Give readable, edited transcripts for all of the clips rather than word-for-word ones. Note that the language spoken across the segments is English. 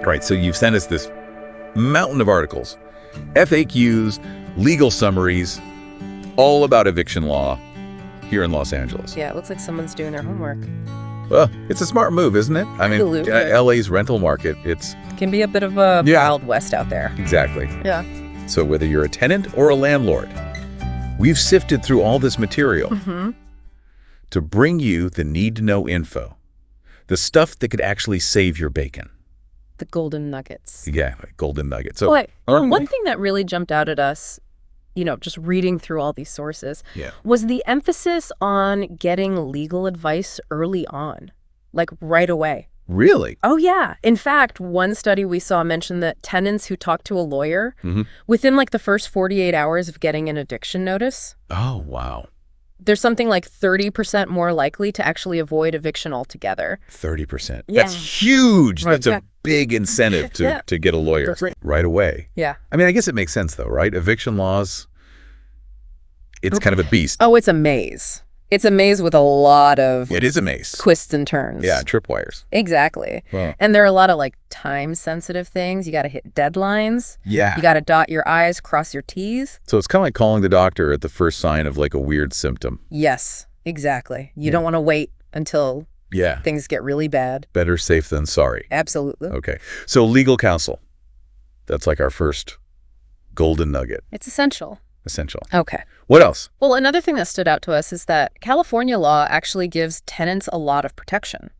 Right, so you've sent us this mountain of articles, FAQs, legal summaries, all about eviction law here in Los Angeles. Yeah, it looks like someone's doing their homework. Well, it's a smart move, isn't it? I mean, Absolutely. LA's rental market, it's... Can be a bit of a Wild West out there. Exactly. Yeah. So whether you're a tenant or a landlord, we've sifted through all this material to bring you the need-to-know info, the stuff that could actually save your bacon. The golden nuggets. Yeah, golden nuggets. So, one thing that really jumped out at us, just reading through all these sources, was the emphasis on getting legal advice early on, like right away. Really? Oh, yeah. In fact, one study we saw mentioned that tenants who talk to a lawyer within like the first 48 hours of getting an eviction notice. Oh, wow. There's something like 30% more likely to actually avoid eviction altogether. 30%. Yeah. That's huge. That's a big incentive to get a lawyer right away. Yeah. I mean, I guess it makes sense, though, right? Eviction laws, it's kind of a beast. Oh, it's a maze. It's a maze with a lot of... It is a maze. Twists and turns. Yeah, tripwires. Exactly. Wow. And there are a lot of like time-sensitive things. You got to hit deadlines. Yeah. You got to dot your I's, cross your T's. So it's kind of like calling the doctor at the first sign of like a weird symptom. Yes, exactly. You don't want to wait until things get really bad. Better safe than sorry. Absolutely. Okay. So legal counsel. That's like our first golden nugget. It's essential. Essential. Okay. What else? Well, another thing that stood out to us is that California law actually gives tenants a lot of protection.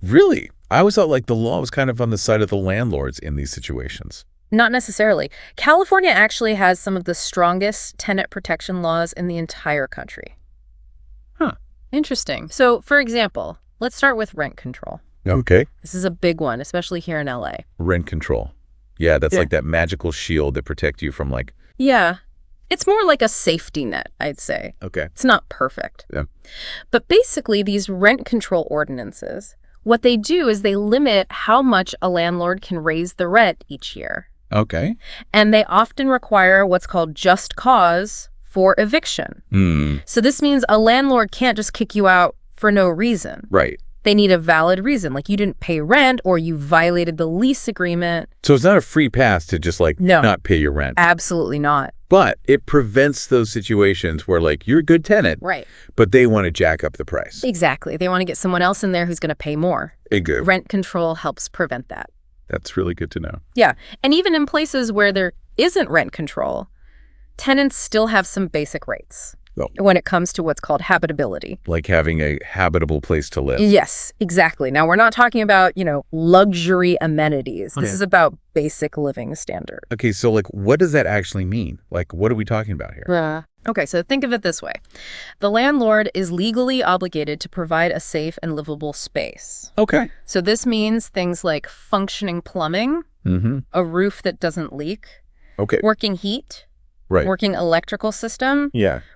Really? I always thought like the law was kind of on the side of the landlords in these situations. Not necessarily. California actually has some of the strongest tenant protection laws in the entire country. Huh. Interesting. So, for example, let's start with rent control. Okay. This is a big one, especially here in LA. Rent control. Yeah, that's like that magical shield that protects you from like... Yeah. It's more like a safety net, I'd say. Okay. It's not perfect. Yeah. But basically, these rent control ordinances, what they do is they limit how much a landlord can raise the rent each year. Okay. And they often require what's called just cause for eviction. So this means a landlord can't just kick you out for no reason. Right. They need a valid reason, like you didn't pay rent or you violated the lease agreement. So it's not a free pass to just like not pay your rent. Absolutely not. But it prevents those situations where like you're a good tenant, right? But they want to jack up the price. Exactly. They want to get someone else in there who's going to pay more. Good. Rent control helps prevent that. That's really good to know. Yeah. And even in places where there isn't rent control, tenants still have some basic rights when it comes to what's called habitability. Like having a habitable place to live. Yes, exactly. Now, we're not talking about, luxury amenities. This is about basic living standard. Okay, so like what does that actually mean? Like what are we talking about here? Okay, so think of it this way. The landlord is legally obligated to provide a safe and livable space. Okay. So this means things like functioning plumbing, a roof that doesn't leak, working heat, working electrical system,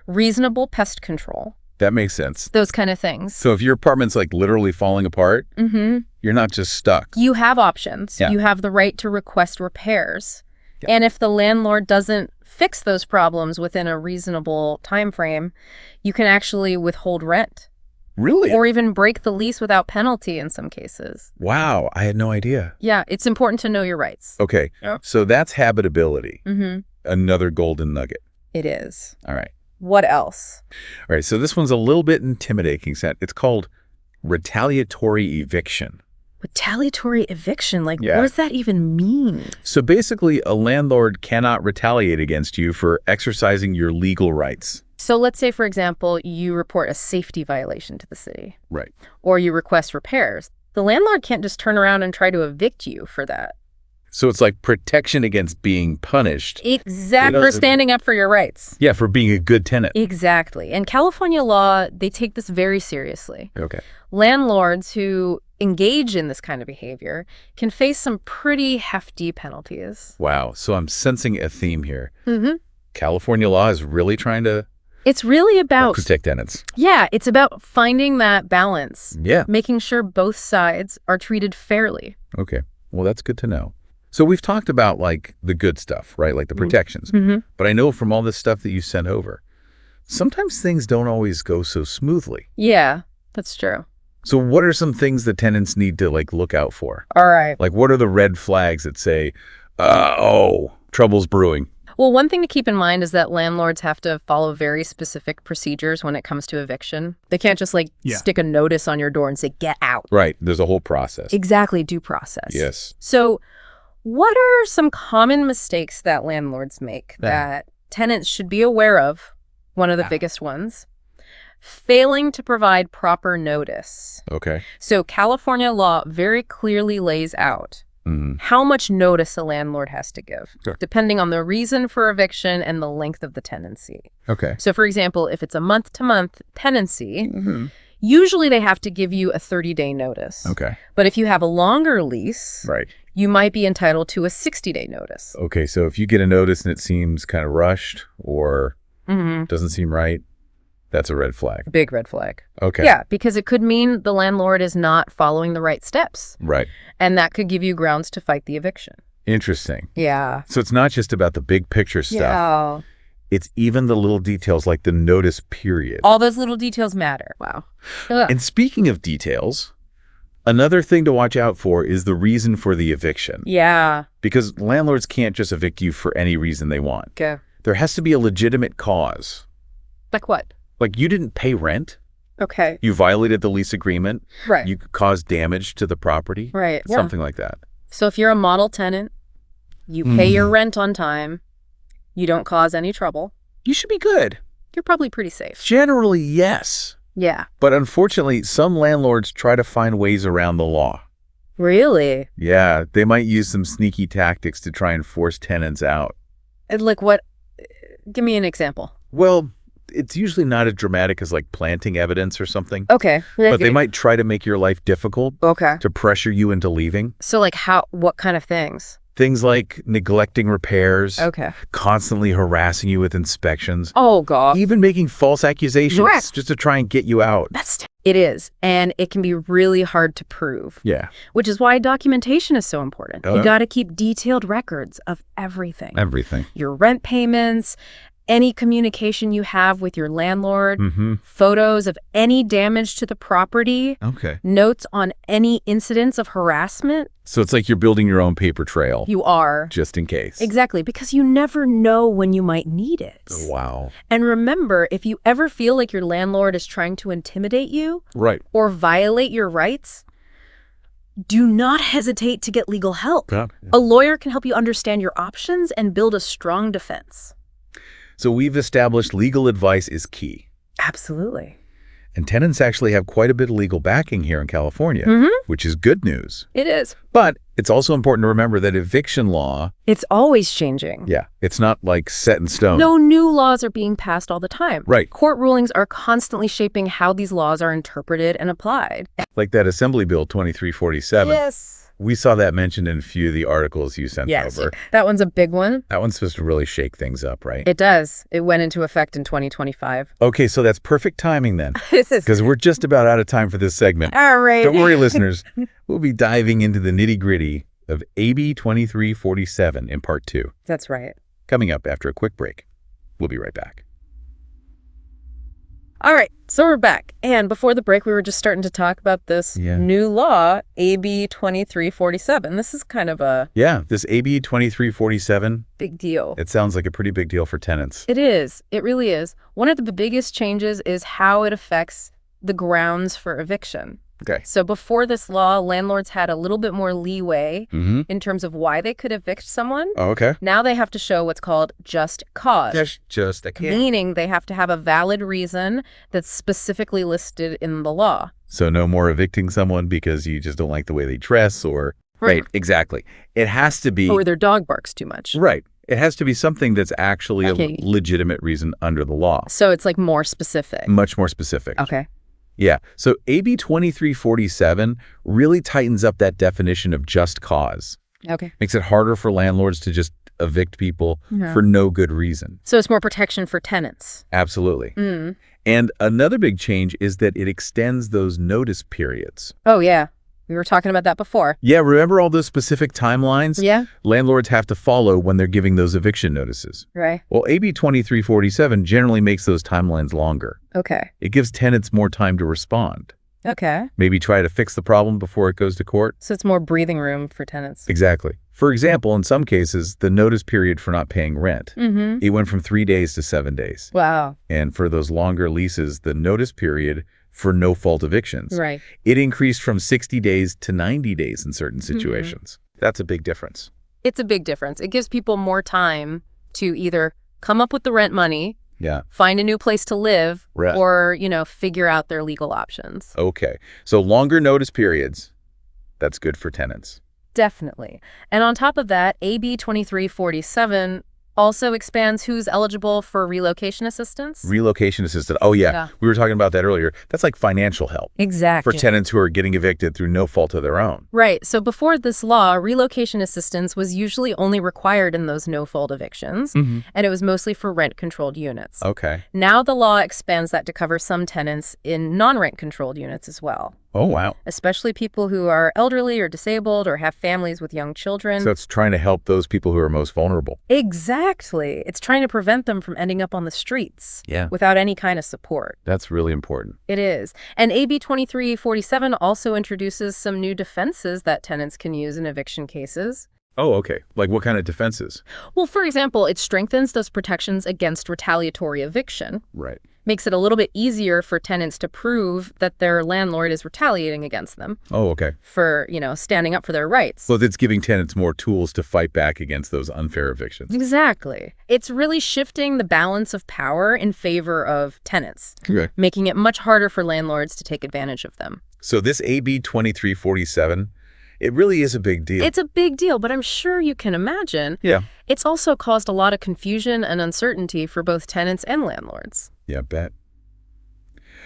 reasonable pest control. That makes sense. Those kind of things. So if your apartment's like literally falling apart, you're not just stuck. You have options. You have the right to request repairs. And if the landlord doesn't fix those problems within a reasonable time frame, you can actually withhold rent. Really? Or even break the lease without penalty in some cases. Wow, I had no idea. Yeah, it's important to know your rights. Okay, so that's habitability. Another golden nugget. It is. All right. What else? All right, so this one's a little bit intimidating. It's called retaliatory eviction. Retaliatory eviction? Like, what does that even mean? So basically, a landlord cannot retaliate against you for exercising your legal rights. So let's say, for example, you report a safety violation to the city. Right. Or you request repairs. The landlord can't just turn around and try to evict you for that. So it's like protection against being punished. Exactly. For standing up for your rights. Yeah, for being a good tenant. Exactly. And California law, they take this very seriously. Okay. Landlords who engage in this kind of behavior can face some pretty hefty penalties. Wow. So I'm sensing a theme here. California law is really trying to... It's really about... protect tenants. Yeah, it's about finding that balance. Yeah. Making sure both sides are treated fairly. Okay. Well, that's good to know. So we've talked about like the good stuff, right? Like the protections. But I know from all this stuff that you sent over, sometimes things don't always go so smoothly. Yeah, that's true. So what are some things that tenants need to look out for? All right. Like what are the red flags that say, trouble's brewing? Well, one thing to keep in mind is that landlords have to follow very specific procedures when it comes to eviction. They can't just stick a notice on your door and say, get out. Right. There's a whole process. Exactly. Due process. Yes. So what are some common mistakes that landlords make that tenants should be aware of? One of the biggest ones. Failing to provide proper notice. Okay. So California law very clearly lays out how much notice a landlord has to give, depending on the reason for eviction and the length of the tenancy. Okay. So, for example, if it's a month-to-month tenancy, usually they have to give you a 30-day notice. Okay. But if you have a longer lease, you might be entitled to a 60-day notice. Okay, so if you get a notice and it seems kind of rushed or doesn't seem right, that's a red flag. Big red flag. Okay. Yeah, because it could mean the landlord is not following the right steps. Right. And that could give you grounds to fight the eviction. Interesting. Yeah. So it's not just about the big picture stuff. Yeah. It's even the little details like the notice period. All those little details matter. Wow. And speaking of details, another thing to watch out for is the reason for the eviction. Yeah. Because landlords can't just evict you for any reason they want. Okay. There has to be a legitimate cause. Like what? Like you didn't pay rent. Okay. You violated the lease agreement. Right. You caused damage to the property. Right. Something like that. So if you're a model tenant, you pay your rent on time, you don't cause any trouble, you should be good. You're probably pretty safe. Generally, yes. Yeah. But unfortunately, some landlords try to find ways around the law. Really? Yeah. They might use some sneaky tactics to try and force tenants out. Like what? Give me an example. Well, it's usually not as dramatic as planting evidence or something. Okay. But they might try to make your life difficult. Okay. To pressure you into leaving. So what kind of things? Things like neglecting repairs. Okay. Constantly harassing you with inspections. Oh, God. Even making false accusations just to try and get you out. It is. And it can be really hard to prove. Yeah. Which is why documentation is so important. You got to keep detailed records of everything. Everything. Your rent payments, any communication you have with your landlord, photos of any damage to the property, notes on any incidents of harassment. So it's like you're building your own paper trail. You are. Just in case. Exactly, because you never know when you might need it. Oh, wow. And remember, if you ever feel like your landlord is trying to intimidate you or violate your rights, do not hesitate to get legal help. Yeah. A lawyer can help you understand your options and build a strong defense. So we've established legal advice is key. Absolutely. And tenants actually have quite a bit of legal backing here in California, which is good news. It is. But it's also important to remember that eviction law... It's always changing. Yeah. It's not set in stone. No new laws are being passed all the time. Right. Court rulings are constantly shaping how these laws are interpreted and applied. Like that Assembly Bill 2347. Yes. We saw that mentioned in a few of the articles you sent over. That one's a big one. That one's supposed to really shake things up, right? It does. It went into effect in 2025. Okay, so that's perfect timing then. Because we're just about out of time for this segment. All right. Don't worry, listeners. We'll be diving into the nitty-gritty of AB 2347 in Part 2. That's right. Coming up after a quick break. We'll be right back. All right, so we're back. And before the break, we were just starting to talk about this new law, AB 2347. This is kind of a... Yeah, this AB 2347. Big deal. It sounds like a pretty big deal for tenants. It is. It really is. One of the biggest changes is how it affects the grounds for eviction. Okay. So before this law, landlords had a little bit more leeway in terms of why they could evict someone. Oh, okay. Now they have to show what's called just cause. Just a cause. Meaning they have to have a valid reason that's specifically listed in the law. So no more evicting someone because you just don't like the way they dress or... Right, exactly. It has to be... Or their dog barks too much. Right. It has to be something that's actually a legitimate reason under the law. So it's more specific. Much more specific. Okay. Yeah. So AB 2347 really tightens up that definition of just cause. Okay. Makes it harder for landlords to just evict people for no good reason. So it's more protection for tenants. Absolutely. And another big change is that it extends those notice periods. Oh, yeah. We were talking about that before. Yeah, remember all those specific timelines? Yeah. Landlords have to follow when they're giving those eviction notices. Right. Well, AB 2347 generally makes those timelines longer. Okay. It gives tenants more time to respond. Okay. Maybe try to fix the problem before it goes to court. So it's more breathing room for tenants. Exactly. For example, in some cases, the notice period for not paying rent, it went from 3 days to 7 days. Wow. And for those longer leases, the notice period for no-fault evictions, Right. it increased from 60 days to 90 days in certain situations. That's a big difference. It's a big difference. It gives people more time to either come up with the rent money, find a new place to live, or, figure out their legal options. Okay. So longer notice periods, that's good for tenants. Definitely. And on top of that, AB 2347 also expands who's eligible for relocation assistance. Relocation assistance. Oh, yeah. We were talking about that earlier. That's like financial help. Exactly. For tenants who are getting evicted through no fault of their own. Right. So before this law, relocation assistance was usually only required in those no-fault evictions, and it was mostly for rent-controlled units. Okay. Now the law expands that to cover some tenants in non-rent-controlled units as well. Oh, wow. Especially people who are elderly or disabled or have families with young children. So it's trying to help those people who are most vulnerable. Exactly. It's trying to prevent them from ending up on the streets without any kind of support. That's really important. It is. And AB 2347 also introduces some new defenses that tenants can use in eviction cases. Oh, okay. Like what kind of defenses? Well, for example, it strengthens those protections against retaliatory eviction. Right. Makes it a little bit easier for tenants to prove that their landlord is retaliating against them. Oh, okay. For, standing up for their rights. Well, it's giving tenants more tools to fight back against those unfair evictions. Exactly. It's really shifting the balance of power in favor of tenants, making it much harder for landlords to take advantage of them. So this AB 2347, it really is a big deal. It's a big deal, but I'm sure you can imagine. It's also caused a lot of confusion and uncertainty for both tenants and landlords. Yeah, I bet.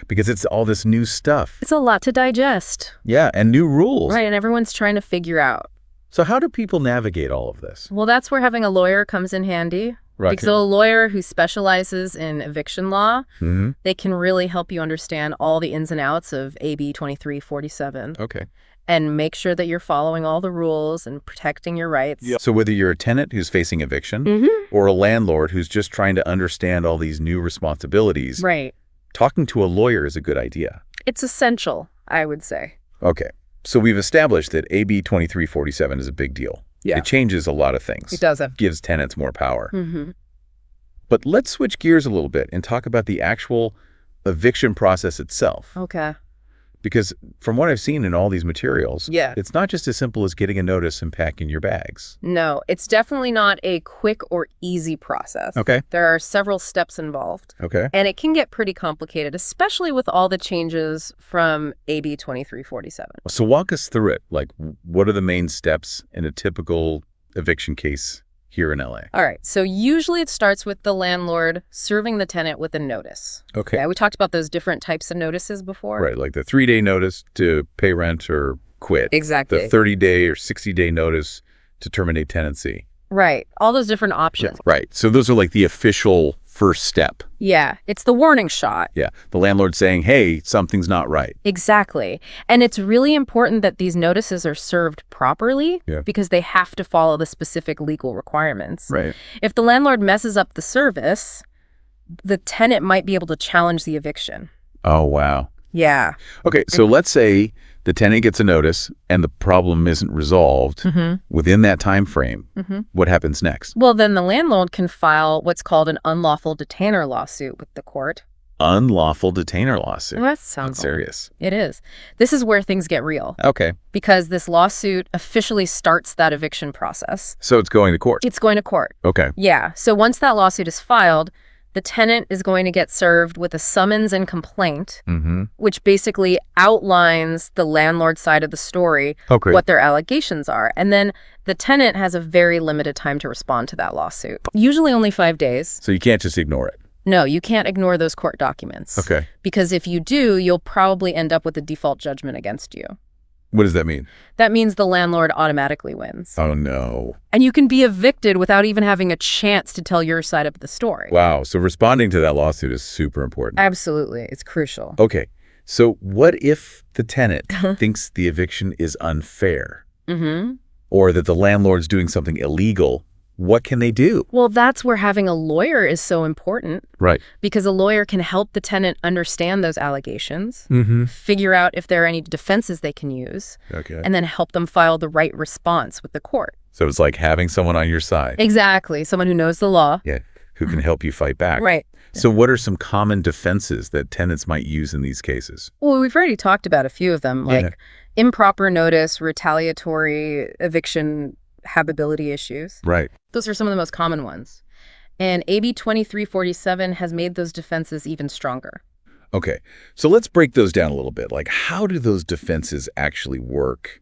Because it's all this new stuff. It's a lot to digest. Yeah, and new rules. Right, and everyone's trying to figure out. So how do people navigate all of this? Well, that's where having a lawyer comes in handy. Right. Because a lawyer who specializes in eviction law, they can really help you understand all the ins and outs of AB 2347. Okay. And make sure that you're following all the rules and protecting your rights. So whether you're a tenant who's facing eviction or a landlord who's just trying to understand all these new responsibilities, talking to a lawyer is a good idea. It's essential, I would say. Okay. So we've established that AB 2347 is a big deal. It changes a lot of things. It does. Gives tenants more power. But let's switch gears a little bit and talk about the actual eviction process itself. Okay. Because from what I've seen in all these materials, Yeah. it's not just as simple as getting a notice and packing your bags. No, it's definitely not a quick or easy process. Okay. There are several steps involved. Okay. And it can get pretty complicated, especially with all the changes from AB 2347. So walk us through it. Like, what are the main steps in a typical eviction case here in LA? All right. So usually it starts with the landlord serving the tenant with a notice. Okay. Yeah, we talked about those different types of notices before. Right. Like the 3-day notice to pay rent or quit. Exactly. The 30-day or 60-day notice to terminate tenancy. Right. All those different options. Right. So those are like the official first step. Yeah. It's the warning shot. Yeah. The landlord saying, hey, something's not right. Exactly. And it's really important that these notices are served properly because they have to follow the specific legal requirements. Right. If the landlord messes up the service, the tenant might be able to challenge the eviction. Oh, wow. Yeah. Okay. So let's say the tenant gets a notice and the problem isn't resolved within that time frame. What happens next? Well, then the landlord can file what's called an unlawful detainer lawsuit with the court. Unlawful detainer lawsuit. Well, that sounds serious. It is. This is where things get real. Okay. Because this lawsuit officially starts that eviction process. So it's going to court. It's going to court. Okay. Yeah. So once that lawsuit is filed, the tenant is going to get served with a summons and complaint, which basically outlines the landlord side of the story, what their allegations are. And then the tenant has a very limited time to respond to that lawsuit, usually only 5 days. So you can't just ignore it. No, you can't ignore those court documents. Okay. Because if you do, you'll probably end up with a default judgment against you. What does that mean? That means the landlord automatically wins. Oh, no. And you can be evicted without even having a chance to tell your side of the story. Wow. So responding to that lawsuit is super important. Absolutely. It's crucial. Okay. So what if the tenant thinks the eviction is unfair or that the landlord's doing something illegal What can they do? Well, that's where having a lawyer is so important, Right. because a lawyer can help the tenant understand those allegations, Mm-hmm. figure out if there are any defenses they can use, Okay. and then help them file the right response with the court. So it's like having someone on your side. Exactly. Someone who knows the law. Yeah. Who can help you fight back. Right. So what are some common defenses that tenants might use in these cases? Well, we've already talked about a few of them, like Yeah. improper notice, retaliatory eviction, habitability issues. Right. Those are some of the most common ones. And AB 2347 has made those defenses even stronger. Okay. So let's break those down a little bit. Like, how do those defenses actually work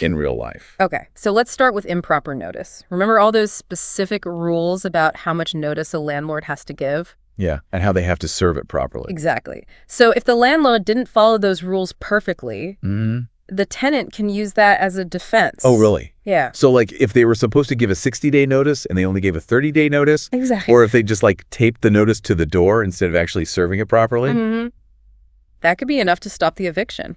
in real life? Okay, so let's start with improper notice. Remember all those specific rules about how much notice a landlord has to give? Yeah. And how they have to serve it properly. Exactly. So if the landlord didn't follow those rules perfectly, Mm-hmm. the tenant can use that as a defense. Oh, really? Yeah. So, like, if they were supposed to give a 60-day notice and they only gave a 30-day notice, Exactly. or if they just, like, taped the notice to the door instead of actually serving it properly? Mm-hmm. That could be enough to stop the eviction.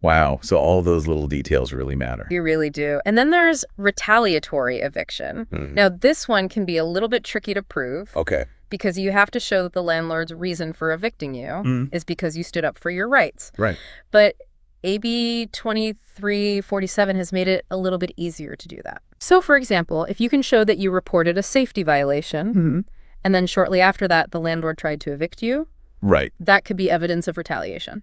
Wow. So all those little details really matter. You really do. And then there's retaliatory eviction. Mhm. Now, this one can be a little bit tricky to prove Okay. because you have to show that the landlord's reason for evicting you Mhm. is because you stood up for your rights. Right. But AB 2347 has made it a little bit easier to do that. So, for example, if you can show that you reported a safety violation, Mm-hmm. and then shortly after that, the landlord tried to evict you, Right. that could be evidence of retaliation.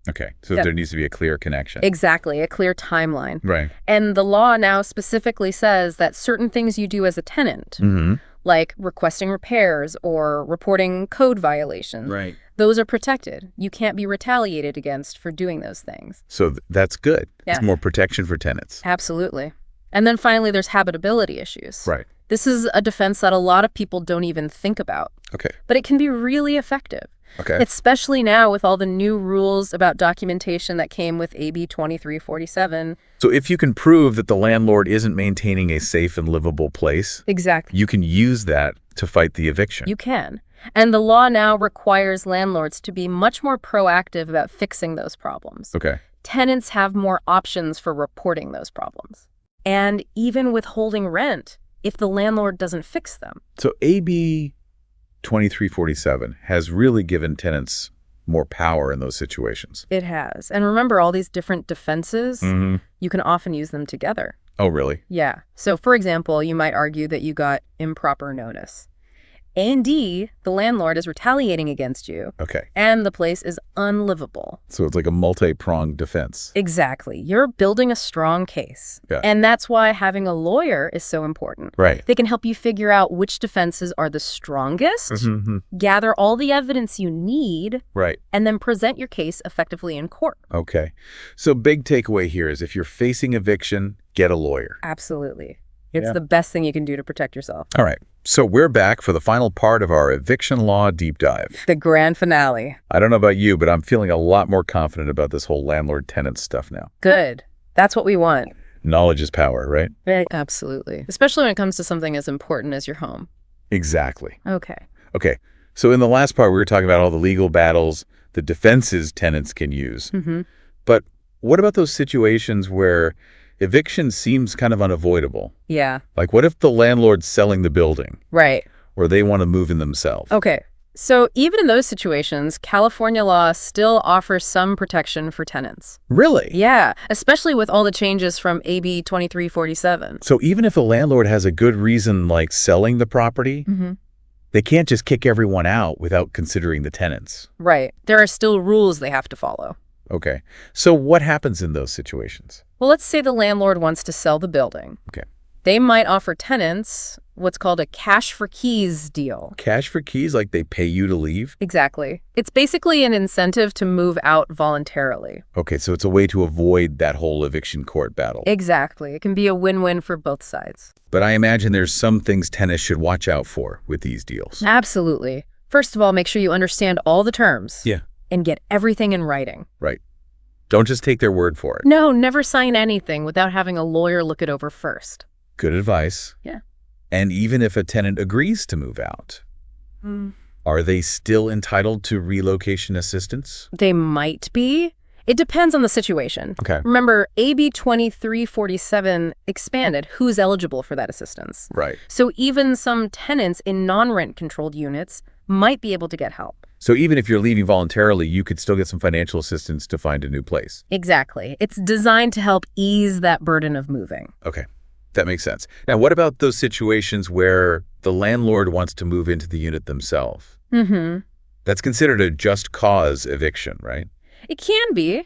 Okay. So Yep. there needs to be a clear connection. Exactly, a clear timeline. Right. And the law now specifically says that certain things you do as a tenant, Mm-hmm. like requesting repairs or reporting code violations, Right. those are protected. You can't be retaliated against for doing those things. So that's good. Yeah. It's more protection for tenants. Absolutely. And then finally, there's habitability issues. Right. This is a defense that a lot of people don't even think about, Okay. but it can be really effective. Okay. Especially now with all the new rules about documentation that came with AB 2347. So if you can prove that the landlord isn't maintaining a safe and livable place, Exactly. you can use that to fight the eviction. You can. And the law now requires landlords to be much more proactive about fixing those problems. Okay. Tenants have more options for reporting those problems. And even withholding rent if the landlord doesn't fix them. So AB 2347 has really given tenants more power in those situations. It has. And remember, all these different defenses, Mm-hmm. you can often use them together. Oh, really? Yeah. So, for example, you might argue that you got improper notice. A&D, the landlord is retaliating against you, Okay. and the place is unlivable. So it's like a multi-pronged defense. Exactly. You're building a strong case. Yeah. And that's why having a lawyer is so important. Right. They can help you figure out which defenses are the strongest, Mm-hmm. gather all the evidence you need, Right. and then present your case effectively in court. Okay. So big takeaway here is if you're facing eviction, get a lawyer. Absolutely. It's Yeah. the best thing you can do to protect yourself. All right. So we're back for the final part of our eviction law deep dive. The grand finale. I don't know about you, but I'm feeling a lot more confident about this whole landlord-tenant stuff now. Good. That's what we want. Knowledge is power, right? Absolutely. Especially when it comes to something as important as your home. Exactly. Okay. Okay. So in the last part, we were talking about all the legal battles, the defenses tenants can use. Mm-hmm. But what about those situations where eviction seems kind of unavoidable? Yeah. Like, what if the landlord's selling the building Right. or they want to move in themselves? Okay. So even in those situations, California law still offers some protection for tenants. Really? Yeah, especially with all the changes from AB 2347. So even if a landlord has a good reason, like selling the property, Mm-hmm. they can't just kick everyone out without considering the tenants. Right. There are still rules they have to follow. Okay. So what happens in those situations? Well, let's say the landlord wants to sell the building. Okay. They might offer tenants what's called a cash for keys deal. Cash for keys, like they pay you to leave? Exactly. It's basically an incentive to move out voluntarily. Okay, so it's a way to avoid that whole eviction court battle. Exactly. It can be a win-win for both sides. But I imagine there's some things tenants should watch out for with these deals. Absolutely. First of all, make sure you understand all the terms. Yeah. And get everything in writing. Right. Don't just take their word for it. No, never sign anything without having a lawyer look it over first. Good advice. Yeah. And even if a tenant agrees to move out, are they still entitled to relocation assistance? They might be. It depends on the situation. Okay. Remember, AB 2347 expanded who's eligible for that assistance. Right. So even some tenants in non-rent controlled units might be able to get help. So even if you're leaving voluntarily, you could still get some financial assistance to find a new place. Exactly. It's designed to help ease that burden of moving. Okay. That makes sense. Now, what about those situations where the landlord wants to move into the unit themselves? Mm-hmm. That's considered a just cause eviction, right? It can be.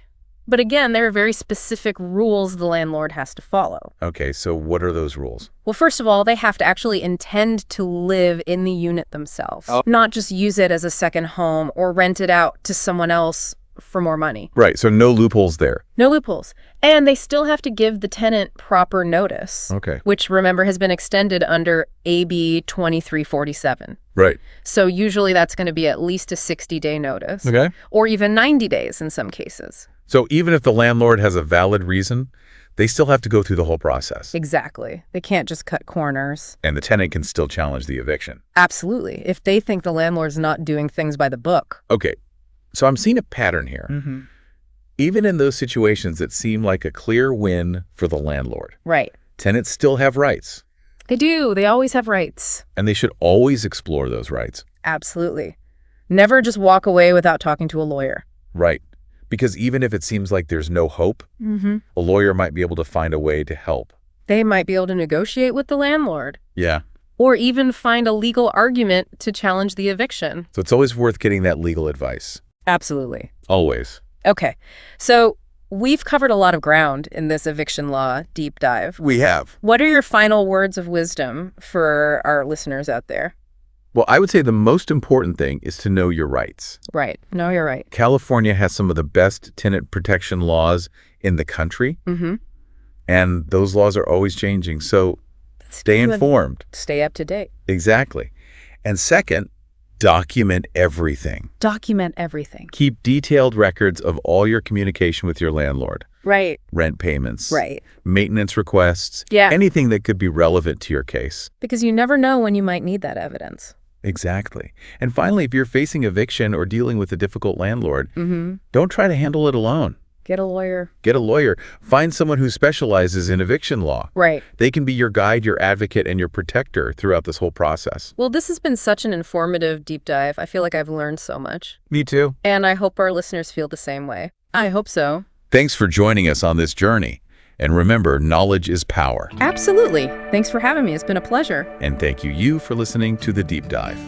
But again, there are very specific rules the landlord has to follow. Okay, so what are those rules? Well, first of all, they have to actually intend to live in the unit themselves, not just use it as a second home or rent it out to someone else for more money. Right, so no loopholes there. No loopholes. And they still have to give the tenant proper notice, Okay. which, remember, has been extended under AB 2347. Right. So usually that's going to be at least a 60-day notice, Okay. or even 90 days in some cases. So even if the landlord has a valid reason, they still have to go through the whole process. Exactly. They can't just cut corners. And the tenant can still challenge the eviction. Absolutely. If they think the landlord's not doing things by the book. Okay, so I'm seeing a pattern here. Mm-hmm. Even in those situations that seem like a clear win for the landlord, Right. tenants still have rights, They do. They always have rights. and they should always explore those rights. Absolutely. Never just walk away without talking to a lawyer. Right. Because even if it seems like there's no hope, a lawyer might be able to find a way to help. They might be able to negotiate with the landlord. Yeah. Or even find a legal argument to challenge the eviction. So it's always worth getting that legal advice. Absolutely. Always. Okay. So we've covered a lot of ground in this eviction law deep dive. We have. What are your final words of wisdom for our listeners out there? Well, I would say the most important thing is to know your rights. Right. No, you're right. California has some of the best tenant protection laws in the country, Mm-hmm. and those laws are always changing. So stay informed. Stay up to date. Exactly. And second, document everything. Document everything. Keep detailed records of all your communication with your landlord. Right. Rent payments. Right. Maintenance requests. Yeah. Anything that could be relevant to your case. Because you never know when you might need that evidence. Exactly. And finally, if you're facing eviction or dealing with a difficult landlord, Mm-hmm. don't try to handle it alone. Get a lawyer. Get a lawyer. Find someone who specializes in eviction law. Right. They can be your guide, your advocate, and your protector throughout this whole process. Well, this has been such an informative deep dive. I feel like I've learned so much. Me too. And I hope our listeners feel the same way. I hope so. Thanks for joining us on this journey. And remember, knowledge is power. Absolutely. Thanks for having me. It's been a pleasure. And thank you for listening to The Deep Dive.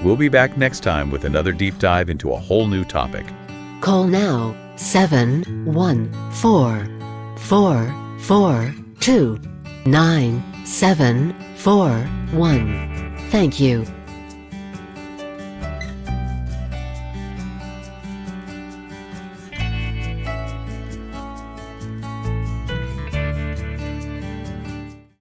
We'll be back next time with another deep dive into a whole new topic. Call now 714-442-9741. Thank you.